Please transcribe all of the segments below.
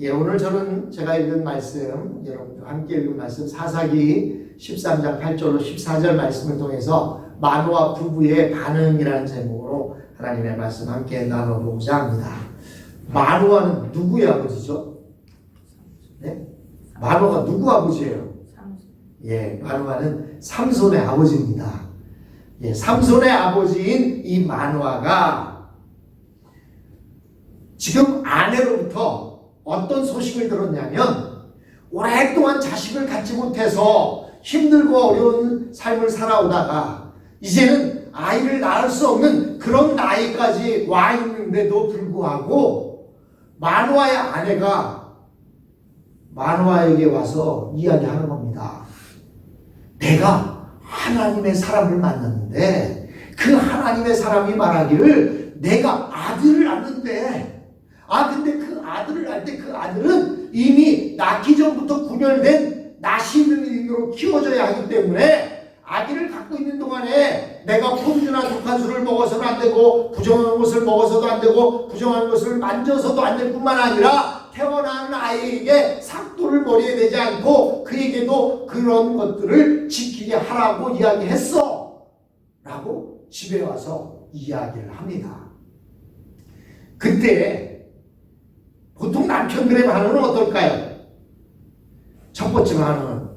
예, 오늘 제가 읽은 말씀, 여러분과 함께 읽은 말씀, 사사기 13장 8절로 14절 말씀을 통해서 마노아 부부의 반응이라는 제목으로 하나님의 말씀 함께 나눠보고자 합니다. 마노아는 누구의 아버지죠? 네? 마노아가 누구 아버지예요? 예, 마노아는 삼손의 아버지입니다. 예, 삼손의 아버지인 이 마노아가 지금 아내로부터 어떤 소식을 들었냐면, 오랫동안 자식을 갖지 못해서 힘들고 어려운 삶을 살아오다가 이제는 아이를 낳을 수 없는 그런 나이까지 와 있는데도 불구하고 마노아의 아내가 마노아에게 와서 이야기하는 겁니다. 내가 하나님의 사람을 만났는데 그 하나님의 사람이 말하기를 내가 아들을 낳는데, 근데 그 아들을 낳을 때 그 아들은 이미 낳기 전부터 분열된 낯이 있는 인으로 키워져야 하기 때문에 아기를 갖고 있는 동안에 내가 폰주나 독한술을 먹어서는 안 되고 부정한 것을 먹어서도 안 되고 부정한 것을 만져서도 안 될 뿐만 아니라 태어난 아이에게 삭도를 머리에 대지 않고 그에게도 그런 것들을 지키게 하라고 이야기했어 라고 집에 와서 이야기를 합니다. 그때 보통 남편들의 반응은 어떨까요? 첫 번째 반응은,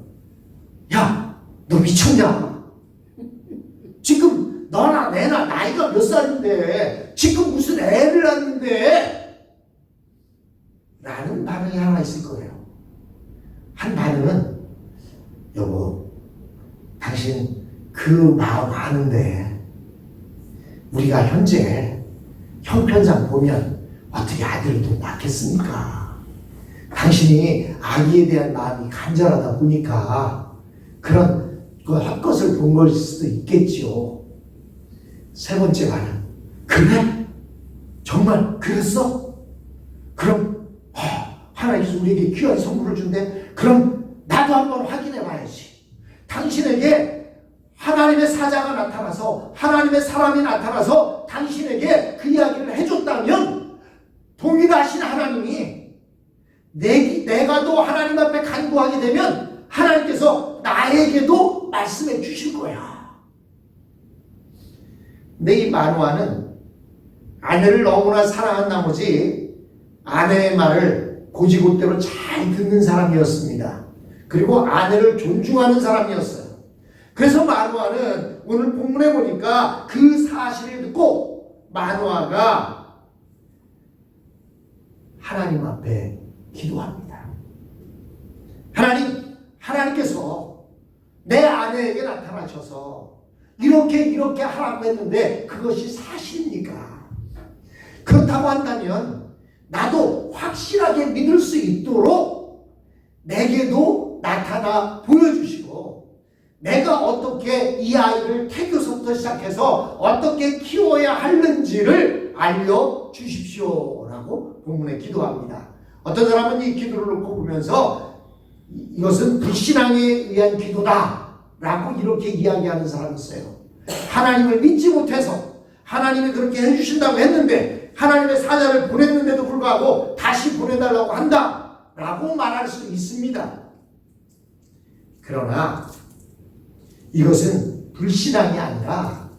야, 너 미쳤냐? 지금 너나 내나 나이가 몇 살인데 지금 무슨 애를 낳는데? 라는 반응이 하나 있을 거예요. 한 반응은, 여보, 당신 그 마음 아는데 우리가 현재 형편상 보면 어떻게 아들을 또 낳겠습니까? 당신이 아기에 대한 마음이 간절하다 보니까 그런 헛것을 본 걸 수도 있겠죠. 세 번째 반응, 그래? 정말 그랬어? 그럼 하나님께서 우리에게 귀한 선물을 준대. 그럼 나도 한번 확인해 봐야지. 당신에게 하나님의 사자가 나타나서 하나님의 사람이 나타나서 당신에게 그 이야기를 해줬다면 동일하신 하나님이 내가 또 하나님 앞에 간구하게 되면 하나님께서 나에게도 말씀해 주실 거야. 근데 이 마노아는 아내를 너무나 사랑한 나머지 아내의 말을 고지고대로 잘 듣는 사람이었습니다. 그리고 아내를 존중하는 사람이었어요. 그래서 마노아는 오늘 본문에 보니까 그 사실을 듣고 마노아가 하나님 앞에 기도합니다. 하나님께서 내 아내에게 나타나셔서 이렇게 하라고 했는데 그것이 사실입니까? 그렇다고 한다면 나도 확실하게 믿을 수 있도록 내게도 나타나 보여주시고 내가 어떻게 이 아이를 태교서부터 시작해서 어떻게 키워야 하는지를 알려주십시오 라고 본문에 기도합니다. 어떤 사람은 이 기도를 놓고 보면서 이것은 불신앙에 의한 기도다 라고 이렇게 이야기하는 사람이 있어요. 하나님을 믿지 못해서 하나님이 그렇게 해주신다고 했는데 하나님의 사자를 보냈는데도 불구하고 다시 보내달라고 한다 라고 말할 수 있습니다. 그러나 이것은 불신앙이 아니라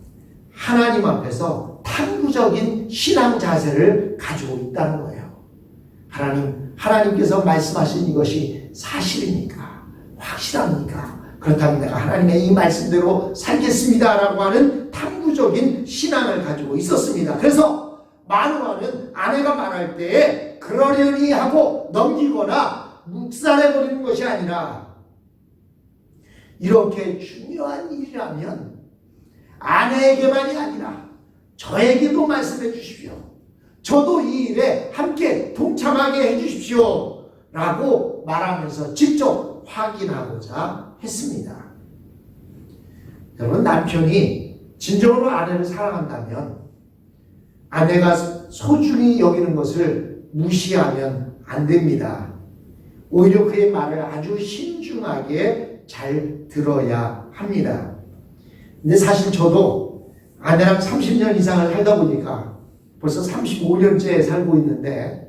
하나님 앞에서 탐구적인 신앙 자세를 가지고 있다는 거예요. 하나님께서 말씀하신 이것이 사실입니까? 확실합니까? 그렇다면 내가 하나님의 이 말씀대로 살겠습니다 라고 하는 탐구적인 신앙을 가지고 있었습니다. 그래서 마노아는 아내가 말할 때에 그러려니 하고 넘기거나 묵살해버리는 것이 아니라 이렇게 중요한 일이라면 아내에게만이 아니라 저에게도 말씀해 주십시오. 저도 이 일에 함께 동참하게 해 주십시오 라고 말하면서 직접 확인하고자 했습니다. 여러분, 남편이 진정으로 아내를 사랑한다면 아내가 소중히 여기는 것을 무시하면 안 됩니다. 오히려 그의 말을 아주 신중하게 잘 들어야 합니다. 근데 사실 저도 아내랑 30년 이상을 살다 보니까 벌써 35년째 살고 있는데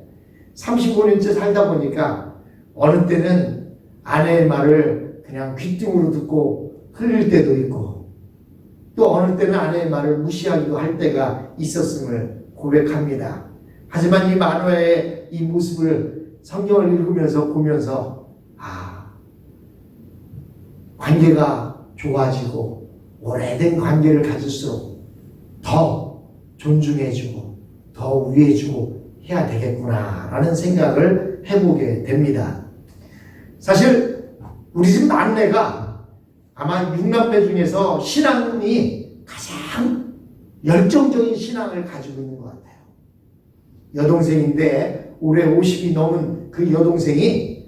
35년째 살다 보니까 어느 때는 아내의 말을 그냥 귀등으로 듣고 흘릴 때도 있고, 또 어느 때는 아내의 말을 무시하기도 할 때가 있었음을 고백합니다. 하지만 이 마누아의 이 모습을 성경을 읽으면서 보면서 관계가 좋아지고 오래된 관계를 가질수록 더 존중해주고 더 위해주고 해야 되겠구나라는 생각을 해보게 됩니다. 사실 우리 집 막내가 아마 6남매 중에서 신앙이 가장 열정적인 신앙을 가지고 있는 것 같아요. 여동생인데 올해 50이 넘은 그 여동생이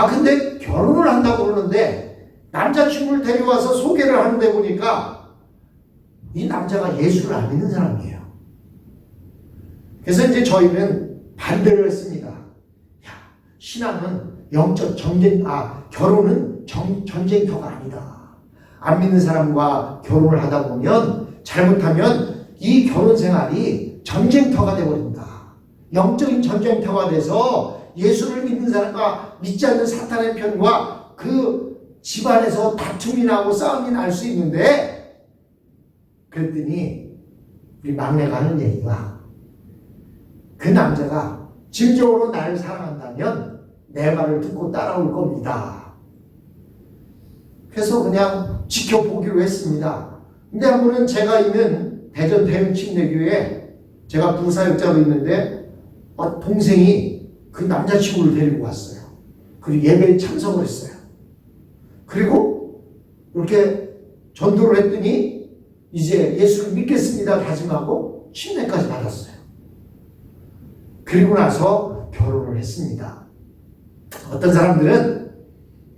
근데 결혼을 한다고 그러는데 남자친구를 데려와서 소개를 하는데 보니까 이 남자가 예수를 안 믿는 사람이에요. 그래서 이제 저희는 반대를 했습니다. 신앙은 영적 전쟁, 결혼은 전쟁터가 아니다. 안 믿는 사람과 결혼을 하다 보면 잘못하면 이 결혼 생활이 전쟁터가 되어버린다. 영적인 전쟁터가 돼서 예수를 믿는 사람과 믿지 않는 사탄의 편과 그 집안에서 다툼이 나고 싸움이 날 수 있는데, 그랬더니 우리 막내가 하는 얘기가 그 남자가 진정으로 나를 사랑한다면 내 말을 듣고 따라올 겁니다. 그래서 그냥 지켜보기로 했습니다. 근데 한 번은 제가 있는 대전 대흥침례교회에 제가 부사역자로 있는데 동생이 그 남자친구를 데리고 왔어요. 그리고 예배에 참석을 했어요. 그리고 이렇게 전도를 했더니 이제 예수를 믿겠습니다 다짐하고 침례까지 받았어요. 그리고 나서 결혼을 했습니다. 어떤 사람들은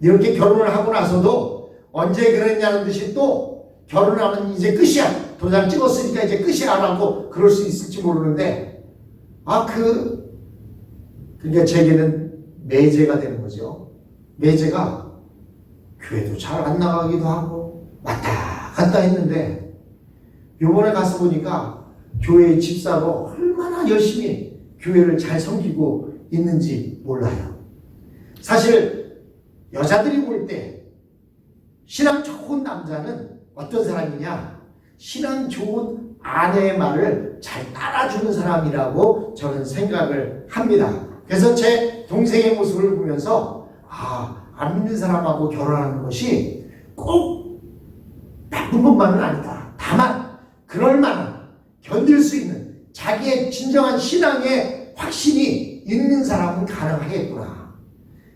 이렇게 결혼을 하고 나서도 언제 그랬냐는 듯이 또 결혼하면 이제 끝이야. 도장 찍었으니까 이제 끝이야 안 하고 그럴 수 있을지 모르는데 그게 제게는 매제가 되는 거죠. 매제가 교회도 잘 안 나가기도 하고 왔다 갔다 했는데 요번에 가서 보니까 교회의 집사로 얼마나 열심히 교회를 잘 섬기고 있는지 몰라요. 사실 여자들이 볼 때 신앙 좋은 남자는 어떤 사람이냐? 신앙 좋은 아내의 말을 잘 따라주는 사람이라고 저는 생각을 합니다. 그래서 제 동생의 모습을 보면서 안 믿는 사람하고 결혼하는 것이 꼭 나쁜 것만은 아니다. 다만 그럴 만한 견딜 수 있는 자기의 진정한 신앙의 확신이 있는 사람은 가능하겠구나.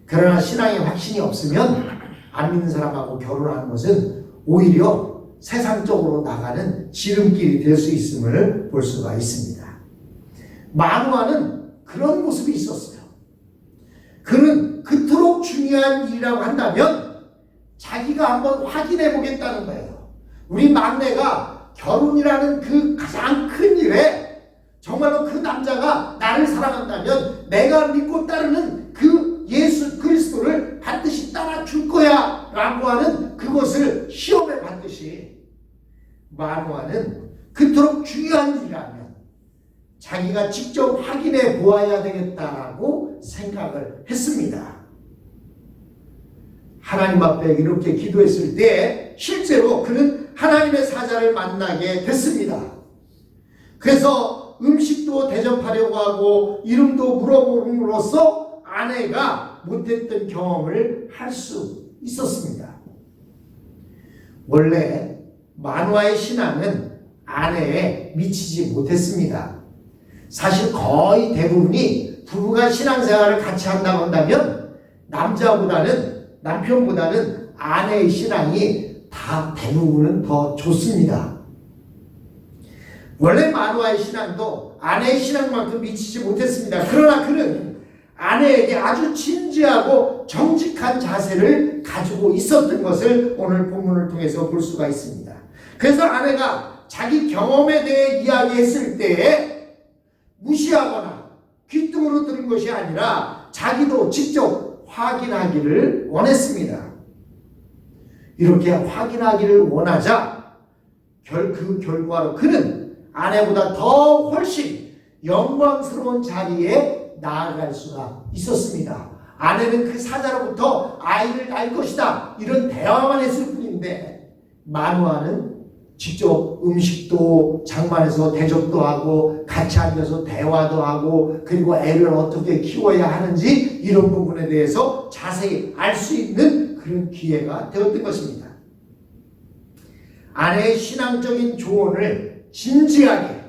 그러나 신앙의 확신이 없으면 안 믿는 사람하고 결혼하는 것은 오히려 세상적으로 나가는 지름길이 될 수 있음을 볼 수가 있습니다. 마누아는 그런 모습이 있었어요. 그는 그토록 중요한 일이라고 한다면 자기가 한번 확인해 보겠다는 거예요. 우리 막내가 결혼이라는 그 가장 큰 일에 정말로 그 남자가 나를 사랑한다면 내가 믿고 따르는 그 예수 그리스도를 반드시 따라줄 거야 라고 하는 그것을 시험에 받듯이 마누아는 그토록 중요한 일이라면 자기가 직접 확인해 보아야 되겠다라고 생각을 했습니다. 하나님 앞에 이렇게 기도했을 때 실제로 그는 하나님의 사자를 만나게 됐습니다. 그래서 음식도 대접하려고 하고 이름도 물어봄으로써 아내가 못했던 경험을 할 수 있었습니다. 원래 마누아의 신앙은 아내에 미치지 못했습니다. 사실 거의 대부분이 부부가 신앙생활을 같이 한다고 한다면 남편보다는 아내의 신앙이 다 대부분은 더 좋습니다. 원래 마누아의 신앙도 아내의 신앙만큼 미치지 못했습니다. 그러나 그는 아내에게 아주 진지하고 정직한 자세를 가지고 있었던 것을 오늘 본문을 통해서 볼 수가 있습니다. 그래서 아내가 자기 경험에 대해 이야기했을 때에 무시하거나 귓등으로 들은 것이 아니라 자기도 직접 확인하기를 원했습니다. 이렇게 확인하기를 원하자 그 결과로 그는 아내보다 더 훨씬 영광스러운 자리에 나아갈 수가 있었습니다. 아내는 그 사자로부터 아이를 낳을 것이다, 이런 대화만 했을 뿐인데 마누아는 직접 음식도 장만해서 대접도 하고 같이 앉아서 대화도 하고 그리고 애를 어떻게 키워야 하는지 이런 부분에 대해서 자세히 알 수 있는 그런 기회가 되었던 것입니다. 아내의 신앙적인 조언을 진지하게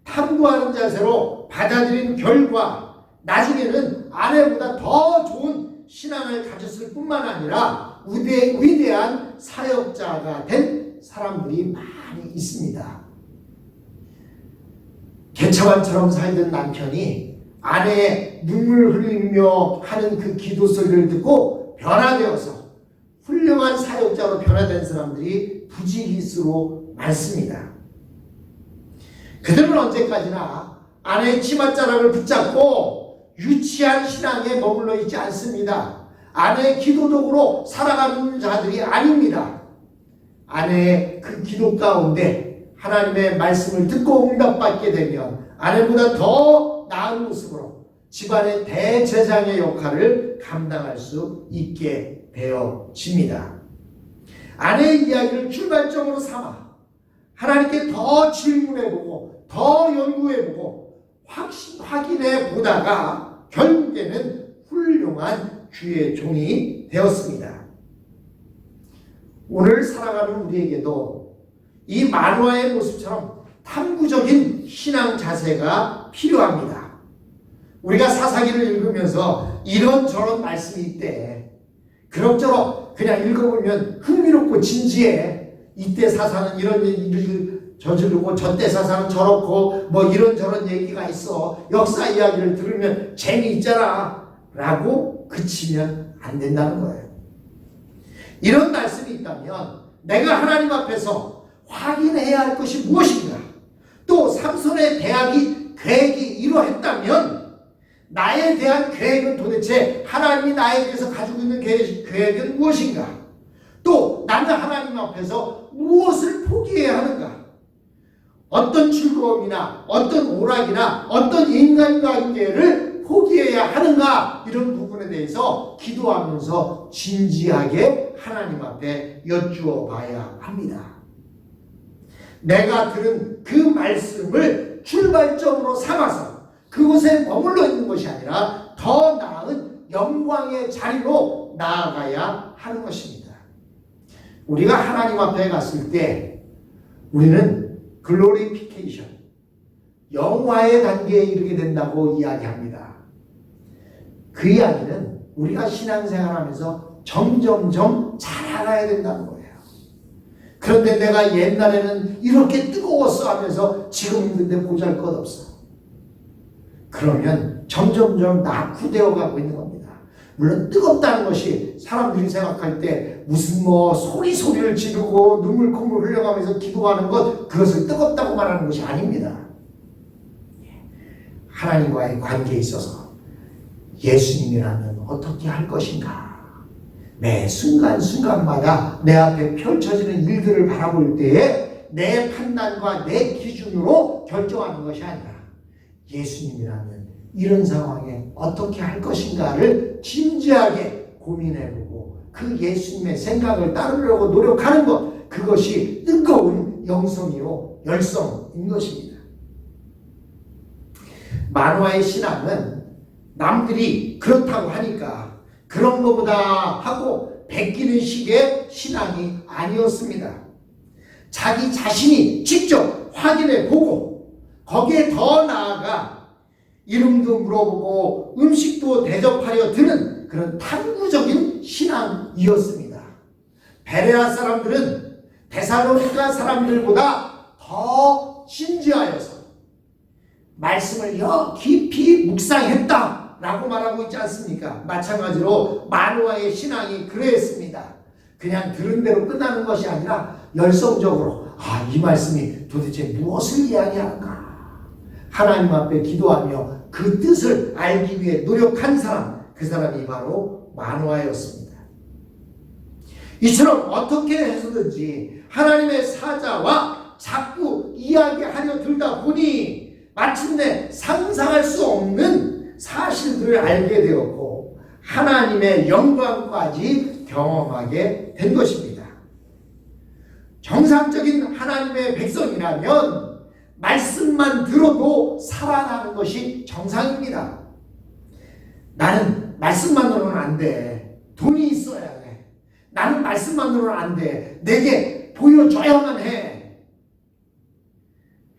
탐구하는 자세로 받아들인 결과 나중에는 아내보다 더 좋은 신앙을 가졌을 뿐만 아니라 위대한 사역자가 된 사람들이 많이 있습니다. 개차반처럼 살던 남편이 아내의 눈물 흘리며 하는 그 기도 소리를 듣고 변화되어서 훌륭한 사역자로 변화된 사람들이 부지기수로 많습니다. 그들은 언제까지나 아내의 치맛자락을 붙잡고 유치한 신앙에 머물러 있지 않습니다. 아내의 기도 도구로 살아가는 자들이 아닙니다. 아내의 그 기도 가운데 하나님의 말씀을 듣고 응답받게 되면 아내보다 더 나은 모습으로 집안의 대제사장의 역할을 감당할 수 있게 되어집니다. 아내의 이야기를 출발점으로 삼아 하나님께 더 질문해보고 더 연구해보고 확인해보다가 결국에는 훌륭한 주의 종이 되었습니다. 오늘 살아가는 우리에게도 이 마누아의 모습처럼 탐구적인 신앙 자세가 필요합니다. 우리가 사사기를 읽으면서 이런저런 말씀이 있대. 그럭저럭 그냥 읽어보면 흥미롭고 진지해. 이때 사사는 이런 일을 저지르고 저때 사사는 저렇고 뭐 이런저런 얘기가 있어. 역사 이야기를 들으면 재미있잖아 라고 그치면 안 된다는 거예요. 이런 말씀이 있다면 내가 하나님 앞에서 확인해야 할 것이 무엇인가, 또 삼손의 계획이 이러했다면 나에 대한 계획은 도대체 하나님이 나에 대해서 가지고 있는 계획은 무엇인가, 또 나는 하나님 앞에서 무엇을 포기해야 하는가, 어떤 즐거움이나 어떤 오락이나 어떤 인간관계를 포기해야 하는가, 이런 부분에 대해서 기도하면서 진지하게 하나님 앞에 여쭈어 봐야 합니다. 내가 들은 그 말씀을 출발점으로 삼아서 그곳에 머물러 있는 것이 아니라 더 나은 영광의 자리로 나아가야 하는 것입니다. 우리가 하나님 앞에 갔을 때 우리는 글로리피케이션, 영화의 단계에 이르게 된다고 이야기합니다. 그 이야기는 우리가 신앙생활하면서 점점점 자라가야 된다는 거예요. 그런데 내가 옛날에는 이렇게 뜨거웠어 하면서 지금은 근데 보잘것없어. 그러면 점점점 낙후되어 가고 있는 겁니다. 물론 뜨겁다는 것이 사람들이 생각할 때 무슨 뭐 소리를 지르고 눈물 콧물 흘려가면서 기도하는 것, 그것을 뜨겁다고 말하는 것이 아닙니다. 하나님과의 관계에 있어서 예수님이라면 어떻게 할 것인가, 매 순간순간마다 내 앞에 펼쳐지는 일들을 바라볼 때에 내 판단과 내 기준으로 결정하는 것이 아니라 예수님이라면 이런 상황에 어떻게 할 것인가를 진지하게 고민해보고 그 예수님의 생각을 따르려고 노력하는 것, 그것이 뜨거운 영성이요 열성인 것입니다. 마누아의 신앙은 남들이 그렇다고 하니까 그런 것보다 하고 베끼는 식의 신앙이 아니었습니다. 자기 자신이 직접 확인해 보고 거기에 더 나아가 이름도 물어보고 음식도 대접하려 드는 그런 탐구적인 신앙이었습니다. 베레아 사람들은 데살로니가 사람들보다 더 진지하여서 말씀을 깊이 묵상했다 라고 말하고 있지 않습니까? 마찬가지로 마누아의 신앙이 그러했습니다. 그냥 들은 대로 끝나는 것이 아니라 열성적으로 이 말씀이 도대체 무엇을 이야기하는가, 하나님 앞에 기도하며 그 뜻을 알기 위해 노력한 사람, 그 사람이 바로 마누아였습니다. 이처럼 어떻게 해서든지 하나님의 사자와 자꾸 이야기하려 들다 보니 마침내 상상할 수 없는 사실들을 알게 되었고 하나님의 영광까지 경험하게 된 것입니다. 정상적인 하나님의 백성이라면 말씀만 들어도 살아나는 것이 정상입니다. 나는 말씀만으로는 안 돼. 돈이 있어야 해. 나는 말씀만으로는 안 돼. 내게 보여줘야만 해.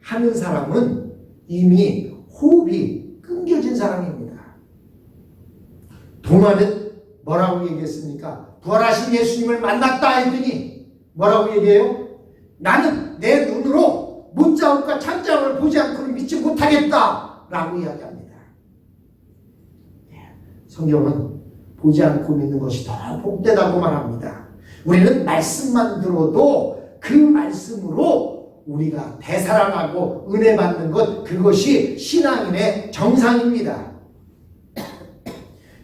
하는 사람은 이미 호흡이 끊겨진 사람입니다. 도마는 뭐라고 얘기했습니까? 부활하신 예수님을 만났다 했더니 뭐라고 얘기해요? 나는 내 눈으로 문자옥과 찬장을 보지 않고는 믿지 못하겠다 라고 이야기합니다. 성경은 보지 않고 믿는 것이 더 복되다고 말합니다. 우리는 말씀만 들어도 그 말씀으로 우리가 되살아나고 은혜 받는 것, 그것이 신앙인의 정상입니다.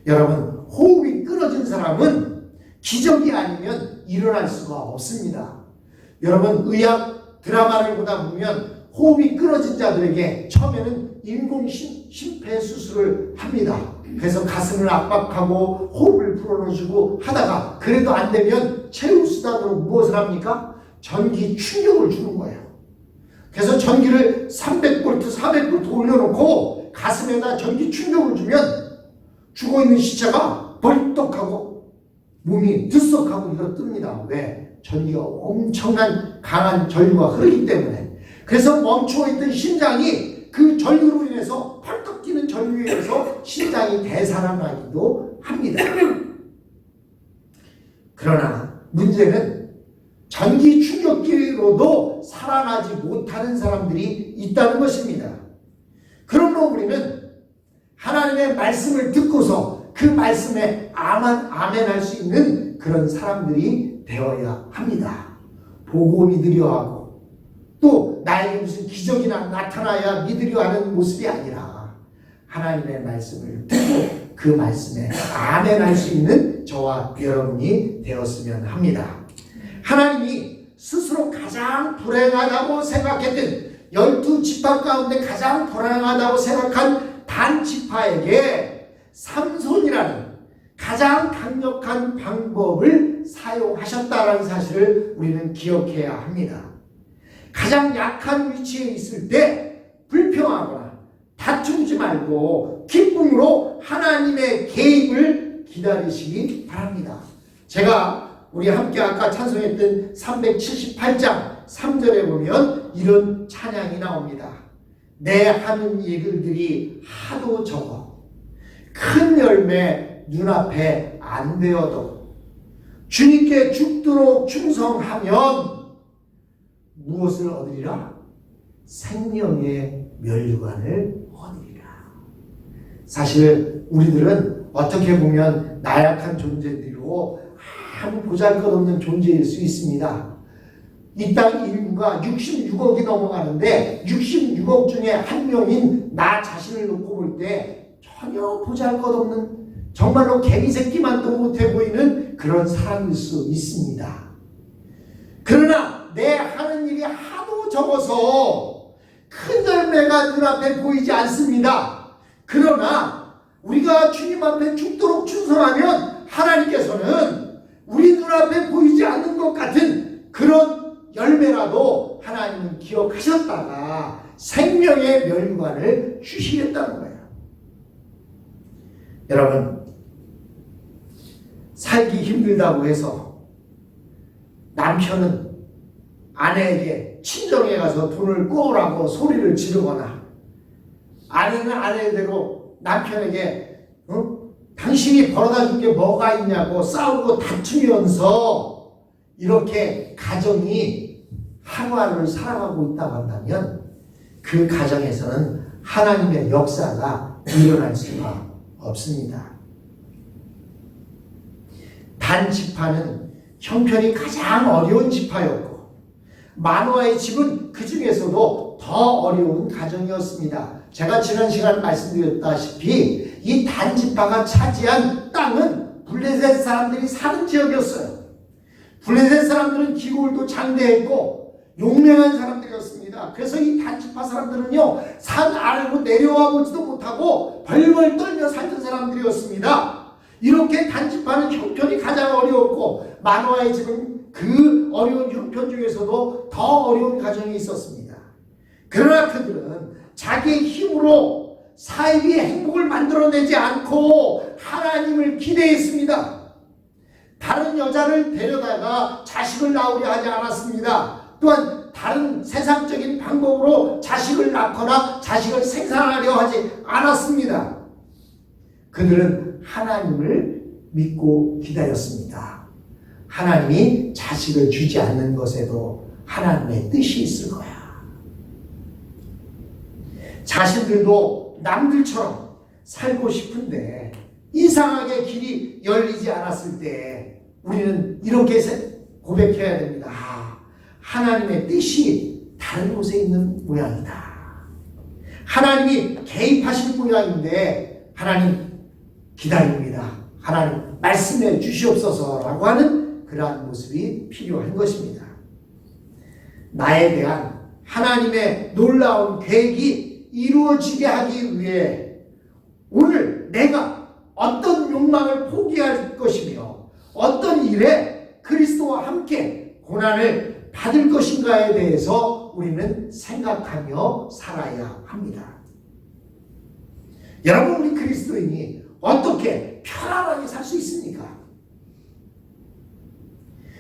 여러분, 호흡이 끊어진 사람은 기적이 아니면 일어날 수가 없습니다. 여러분, 의학 드라마를 보다 보면 호흡이 끊어진 자들에게 처음에는 인공 심폐수술을 합니다. 그래서 가슴을 압박하고 호흡을 불어넣어주고 하다가 그래도 안 되면 최후수단으로 무엇을 합니까? 전기 충격을 주는 거예요. 그래서 전기를 300V, 400V 올려놓고 가슴에다 전기 충격을 주면 죽어있는 시체가 벌떡하고 몸이 들썩하고 일어납니다. 왜? 전기가 엄청난 강한 전류가 흐르기 때문에. 그래서 멈춰있던 심장이 그 전류로 인해서 펄떡 뛰는 전류에 의해서 심장이 되살아나기도 합니다. 그러나 문제는 전기 충격기로도 살아나지 못하는 사람들이 있다는 것입니다. 그러므로 우리는 하나님의 말씀을 듣고서 그 말씀에 아멘할 수 있는 그런 사람들이 되어야 합니다. 보고 믿으려 하고 또 나에게 무슨 기적이나 나타나야 믿으려 하는 모습이 아니라 하나님의 말씀을 듣고 그 말씀에 아멘할 수 있는 저와 여러분이 되었으면 합니다. 하나님이 스스로 가장 불행하다고 생각했던 12지파 가운데 가장 불행하다고 생각한 단지파에게 삼손이라는 가장 강력한 방법을 사용하셨다는 사실을 우리는 기억해야 합니다. 가장 약한 위치에 있을 때 불평하거나 다투지 말고 기쁨으로 하나님의 개입을 기다리시기 바랍니다. 제가 우리 함께 아까 찬송했던 378장 3절에 보면 이런 찬양이 나옵니다. 내 하는 일들이 하도 적어 큰 열매 눈앞에 안 되어도 주님께 죽도록 충성하면 무엇을 얻으리라? 생명의 면류관을 얻으리라. 사실 우리들은 어떻게 보면 나약한 존재들이고 아무 보잘것없는 존재일 수 있습니다. 이 땅 인구가 66억이 넘어가는데 66억 중에 한 명인 나 자신을 놓고 볼 때 전혀 보잘것없는 정말로 개미 새끼만도 못해 보이는 그런 사람일 수 있습니다. 그러나 내 하는 일이 하도 적어서 큰 열매가 눈앞에 보이지 않습니다. 그러나 우리가 주님 앞에 죽도록 충성하면 하나님께서는 우리 눈앞에 보이지 않는 것 같은 그런 열매라도 하나님은 기억하셨다가 생명의 면류관을 주시겠다는 거예요. 여러분, 살기 힘들다고 해서 남편은 아내에게 친정에 가서 돈을 꿔오라고 소리를 지르거나 아내는 아내대로 남편에게 당신이 벌어다 준 게 뭐가 있냐고 싸우고 다투면서 이렇게 가정이 한화를 살아가고 있다고 한다면 그 가정에서는 하나님의 역사가 일어날 수가 없습니다. 단지파는 형편이 가장 어려운 지파였고 마노아의 집은 그 중에서도 더 어려운 가정이었습니다. 제가 지난 시간에 말씀드렸다시피 이 단지파가 차지한 땅은 블레셋 사람들이 사는 지역이었어요. 블레셋 사람들은 기골도 장대했고 용맹한 사람들이 사람들이었습니다. 그래서 이 단지파 사람들은요, 산 아래로 내려와 보지도 못하고 벌벌 떨며 살던 사람들이었습니다. 이렇게 단지파는 형편이 가장 어려웠고, 마노아의 집은 그 어려운 형편 중에서도 더 어려운 가정이 있었습니다. 그러나 그들은 자기의 힘으로 사이비의 행복을 만들어내지 않고 하나님을 기대했습니다. 다른 여자를 데려다가 자식을 낳으려 하지 않았습니다. 또한 다른 세상적인 방법으로 자식을 낳거나 자식을 생산하려 하지 않았습니다. 그들은 하나님을 믿고 기다렸습니다. 하나님이 자식을 주지 않는 것에도 하나님의 뜻이 있을 거야. 자신들도 남들처럼 살고 싶은데 이상하게 길이 열리지 않았을 때 우리는 이렇게 고백해야 됩니다. 하나님의 뜻이 다른 곳에 있는 모양이다. 하나님이 개입하신 모양인데 하나님 기다립니다. 하나님 말씀해 주시옵소서라고 하는 그러한 모습이 필요한 것입니다. 나에 대한 하나님의 놀라운 계획이 이루어지게 하기 위해 오늘 내가 어떤 욕망을 포기할 것이며 어떤 일에 그리스도와 함께 고난을 받을 것인가에 대해서 우리는 생각하며 살아야 합니다. 여러분, 우리 그리스도인이 어떻게 편안하게 살 수 있습니까?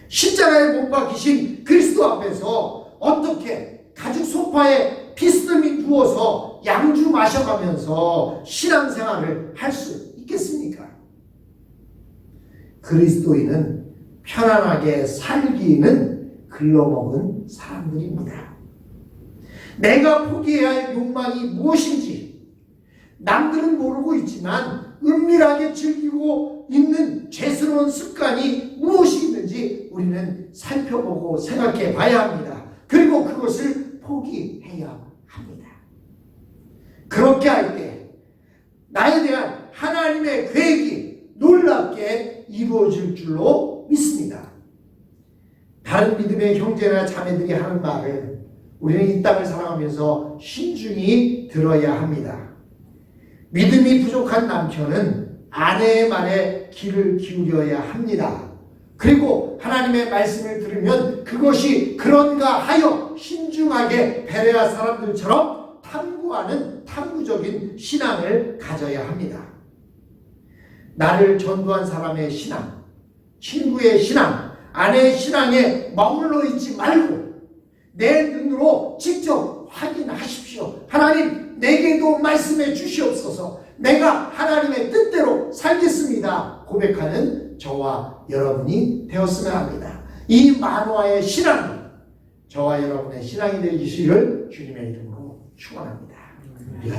십자가에 못 박히신 그리스도 앞에서 어떻게 가죽 소파에 비스듬히 누워서 양주 마셔가면서 신앙생활을 할 수 있겠습니까? 그리스도인은 편안하게 살기는 글러먹은 사람들입니다. 내가 포기해야 할 욕망이 무엇인지 남들은 모르고 있지만 은밀하게 즐기고 있는 죄스러운 습관이 무엇이 있는지 우리는 살펴보고 생각해 봐야 합니다. 그리고 그것을 포기해야 합니다. 그렇게 할 때 나에 대한 하나님의 계획이 놀랍게 이루어질 줄로 믿습니다. 다른 믿음의 형제나 자매들이 하는 말을 우리는 이 땅을 살아가면서 신중히 들어야 합니다. 믿음이 부족한 남편은 아내의 말에 귀를 기울여야 합니다. 그리고 하나님의 말씀을 들으면 그것이 그런가 하여 신중하게 베레아 사람들처럼 탐구하는 탐구적인 신앙을 가져야 합니다. 나를 전도한 사람의 신앙, 친구의 신앙, 아내의 신앙에 머물러 있지 말고 내 눈으로 직접 확인하십시오. 하나님, 내게도 말씀해 주시옵소서. 내가 하나님의 뜻대로 살겠습니다. 고백하는 저와 여러분이 되었으면 합니다. 이 만화의 신앙이 저와 여러분의 신앙이 되시기를 주님의 이름으로 축원합니다.